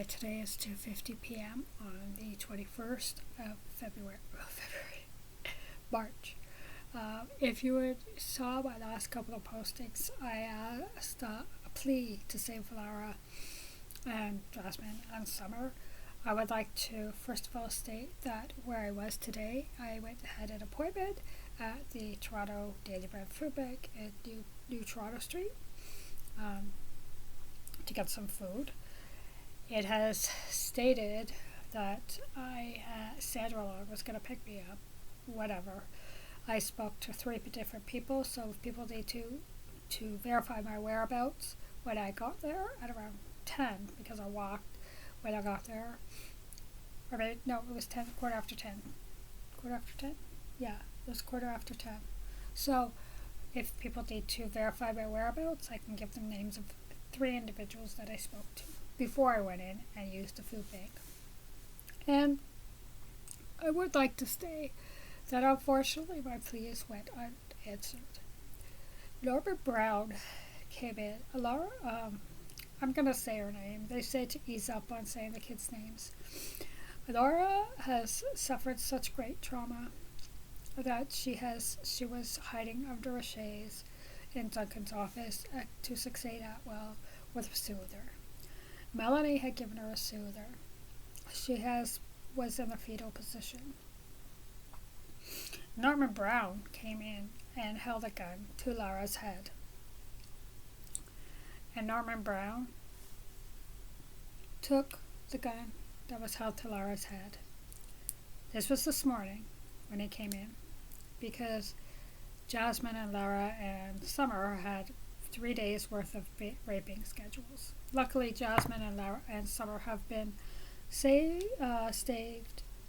Today is 2:50 p.m. on the 21st of March. If you saw my last couple of postings, I asked a plea to save Lara and Jasmine and Summer. I would like to first of all state that where I was today, I had an appointment at the Toronto Daily Bread Food Bank at New Toronto Street to get some food. It has stated that Sandra was going to pick me up, whatever. I spoke to 3 different people, so if people need to verify my whereabouts when I got there at around 10, because I walked when I got there. It was 10, quarter after 10. Quarter after 10? Yeah, it was quarter after 10. So if people need to verify my whereabouts, I can give them names of 3 individuals that I spoke to before I went in and used the food bank. And I would like to say that unfortunately my pleas went unanswered. Laura Brown came in. Laura, I'm going to say her name. They say to ease up on saying the kids' names. Laura has suffered such great trauma that she was hiding under a chaise in Duncan's office at 268 Atwell with a soother. Melanie had given her a soother. She was in a fetal position. Norman Brown came in and held a gun to Lara's head. And Norman Brown took the gun that was held to Lara's head. This was this morning when he came in, because Jasmine and Lara and Summer had 3 days worth of raping schedules. Luckily, Jasmine and Lara and Summer have been saved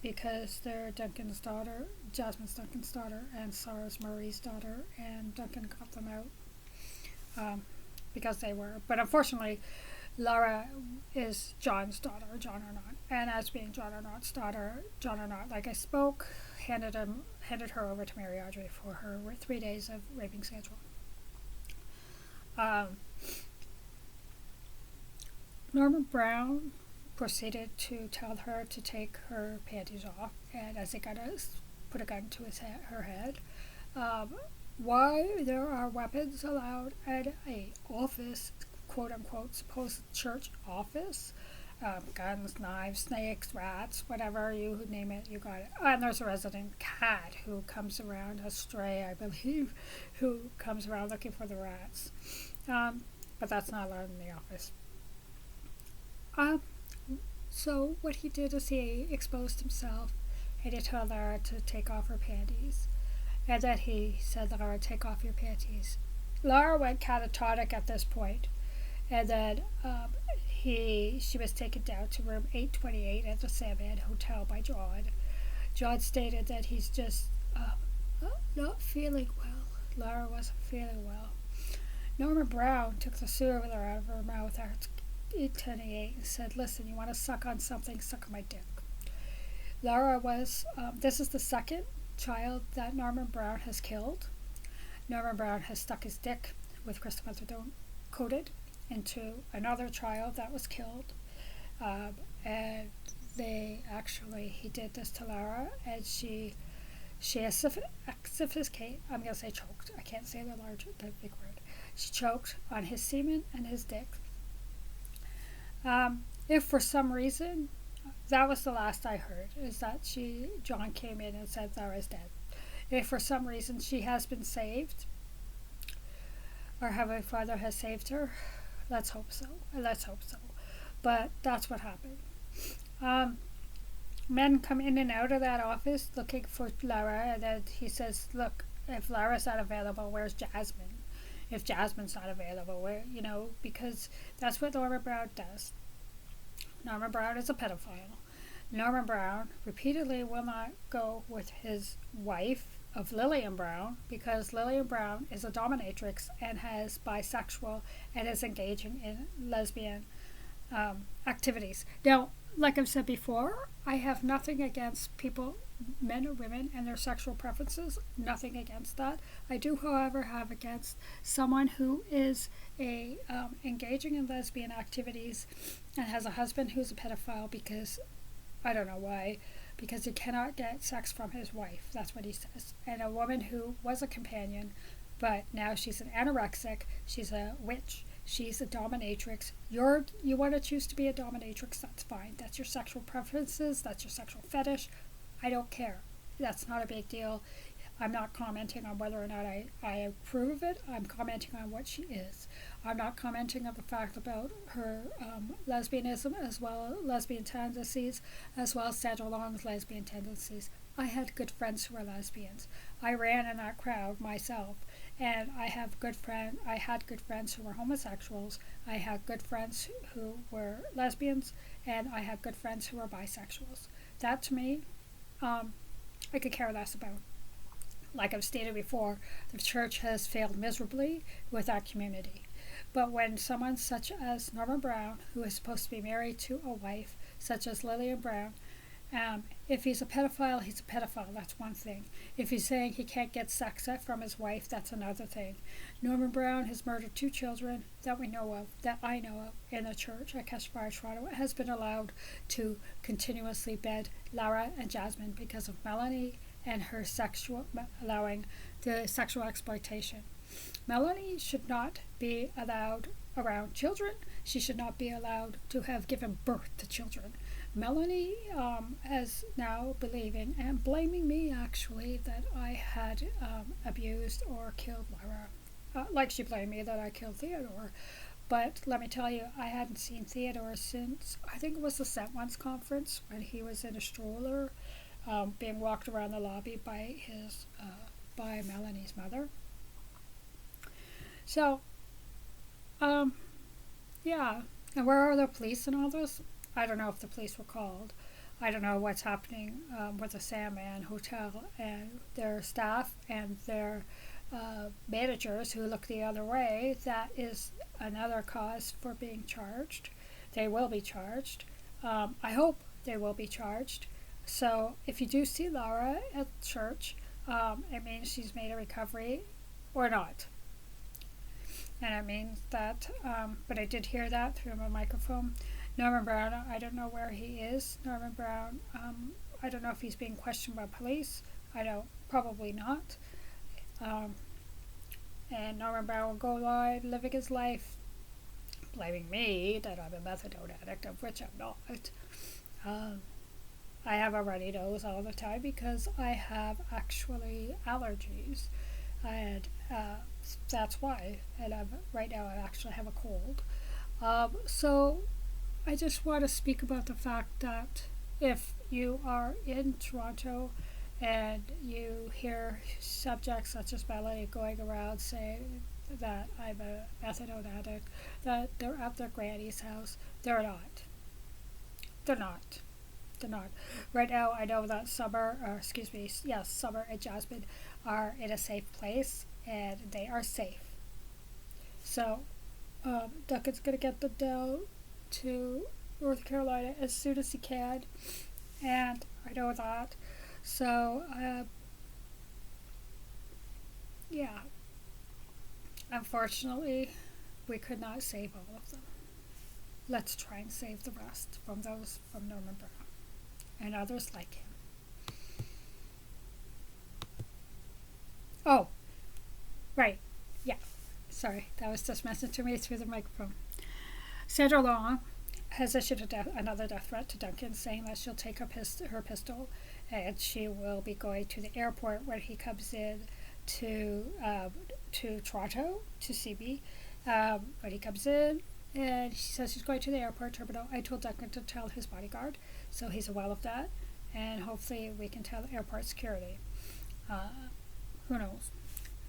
because they're Duncan's daughter, Jasmine's Duncan's daughter, and Summer's Murray's daughter, and Duncan got them out because they were. But unfortunately, Lara is John's daughter, John Arnott, and as being John Arnott's daughter, John Arnott, like I spoke, handed her over to Mary Audrey for her 3 days of raping schedule. Norman Brown proceeded to tell her to take her panties off, and as they got put a gun to her head. Why there are weapons allowed at a office, quote unquote, supposed church office? Guns, knives, snakes, rats, whatever, you name it, you got it. And there's a resident cat who comes around, a stray, I believe, who comes around looking for the rats. But that's not allowed in the office. So what he did is he exposed himself, and he told Lara to take off her panties. And then he said, Lara, take off your panties. Lara went catatonic at this point. And then she was taken down to room 828 at the Sandman Hotel by John. John stated that he's just not feeling well. Lara wasn't feeling well. Norman Brown took the soother out of her mouth at 828 and said, listen, you want to suck on something, suck on my dick. Lara was, this is the second child that Norman Brown has killed. Norman Brown has stuck his dick with crystal methadone coated into another child that was killed, and he did this to Lara, and she has sophisticated, I'm going to say choked, I can't say the big word, she choked on his semen and his dick. If for some reason, that was the last I heard, is that John came in and said Lara's dead. If for some reason she has been saved, or Heavenly Father has saved her, let's hope so. But that's what happened. Men come in and out of that office looking for Lara, and then he says, look, if Lara's not available, where's Jasmine? If Jasmine's not available, because that's what Norman Brown does. Norman Brown is a pedophile. Norman Brown repeatedly will not go with his wife of Lillian Brown, because Lillian Brown is a dominatrix and is bisexual and is engaging in lesbian activities. Now, like I've said before, I have nothing against people men or women and their sexual preferences. Nothing against that. I do, however, have against someone who is engaging in lesbian activities and has a husband who's a pedophile because I don't know why, because he cannot get sex from his wife. That's what he says. And a woman who was a companion, but now she's an anorexic, she's a witch, she's a dominatrix. You want to choose to be a dominatrix, that's fine. That's your sexual preferences, that's your sexual fetish. I don't care. That's not a big deal. I'm not commenting on whether or not I approve of it. I'm commenting on what she is. I'm not commenting on the fact about her lesbianism as well, lesbian tendencies, as well as Sandra Long's lesbian tendencies. I had good friends who were lesbians. I ran in that crowd myself, and I had good friends who were homosexuals. I had good friends who were lesbians, and I had good friends who were bisexuals. That to me, I could care less about. Like I've stated before, the church has failed miserably with that community. But when someone such as Norman Brown, who is supposed to be married to a wife such as Lillian Brown, if he's a pedophile, he's a pedophile. That's one thing. If he's saying he can't get sex from his wife, that's another thing. Norman Brown has murdered 2 children that we know of, that I know of, in the church at Cashfire, Toronto. It has been allowed to continuously bed Lara and Jasmine because of Melanie and her allowing the sexual exploitation. Melanie should not be allowed around children. She should not be allowed to have given birth to children. Melanie is now believing and blaming me, actually, that I had abused or killed Lyra. Like she blamed me that I killed Theodore. But let me tell you, I hadn't seen Theodore since, I think it was the Sent Ones conference, when he was in a stroller being walked around the lobby by Melanie's mother. So, yeah. And where are the police in all this? I don't know if the police were called. I don't know what's happening with the Sandman Hotel and their staff and their managers who look the other way. That is another cause for being charged. They will be charged. I hope they will be charged. So if you do see Laura at church, it means she's made a recovery or not. And it means that, but I did hear that through my microphone. Norman Brown, I don't know where he is. Norman Brown, I don't know if he's being questioned by police. I don't, probably not. And Norman Brown will go on living his life, blaming me that I'm a methadone addict, of which I'm not. I have a runny nose all the time because I have actually allergies. And that's why. And right now I actually have a cold. So I just want to speak about the fact that if you are in Toronto and you hear subjects such as Melanie going around saying that I'm a methadone addict, that they're at their granny's house, they're not. They're not. They're not. Right now, I know that Summer and Jasmine are in a safe place, and they are safe. So, Duncan's going to get them down to North Carolina as soon as he can, and I know that. So, yeah. Unfortunately, we could not save all of them. Let's try and save the rest from those from Norman Brown and others like him. Oh, right. Yeah. Sorry, that was just messaged to me through the microphone. Sandra Long has issued another death threat to Duncan, saying that she'll take up her pistol and she will be going to the airport when he comes in to Toronto to see me. When he comes in, and she says she's going to the airport terminal. I told Duncan to tell his bodyguard, so he's aware of that, and hopefully we can tell airport security. Who knows?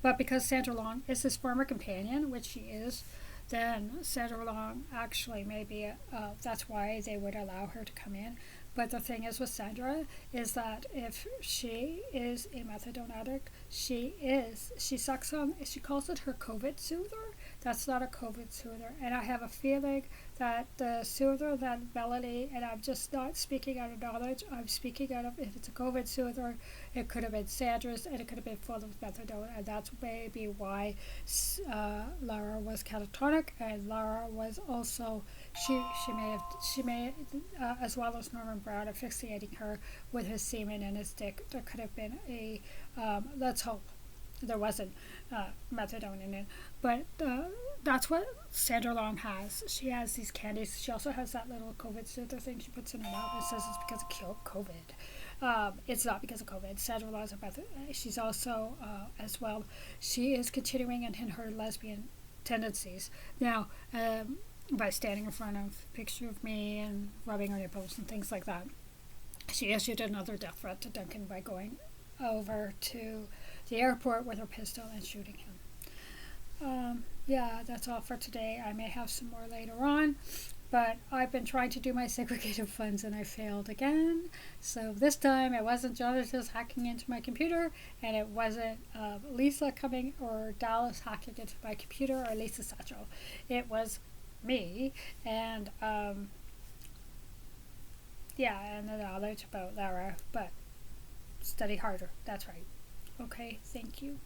But because Sandra Long is his former companion, which she is, then Sandra Long actually maybe that's why they would allow her to come in. But the thing is with Sandra is that if she is a methadone addict, she sucks on, she calls it her COVID soother. That's not a COVID soother. And I have a feeling that the soother, that Melanie, and I'm just not speaking out of knowledge, I'm speaking out of, if it's a COVID soother, it could have been Sandra's, and it could have been full of methadone, and that's maybe why Laura was catatonic, and Laura was also, she may as well as Norman Brown, asphyxiating her with his semen and his dick. There could have been a, let's hope there wasn't methadone in it, but that's what Sandra Long has. She has these candies. She also has that little COVID soother thing she puts in her mouth. It says it's because of COVID. It's not because of COVID. Sandra Long is a method. She's also, as well, she is continuing in her lesbian tendencies. Now, by standing in front of a picture of me and rubbing her nipples and things like that. She issued another death threat to Duncan by going over to the airport with her pistol and shooting him. Yeah, that's all for today. I may have some more later on, but I've been trying to do my segregated funds and I failed again. So this time it wasn't Jonathan hacking into my computer, and it wasn't Lisa coming or Dallas hacking into my computer, or Lisa Satchel. It was me, and yeah, and the knowledge about Lara, but study harder. That's right. Okay, thank you.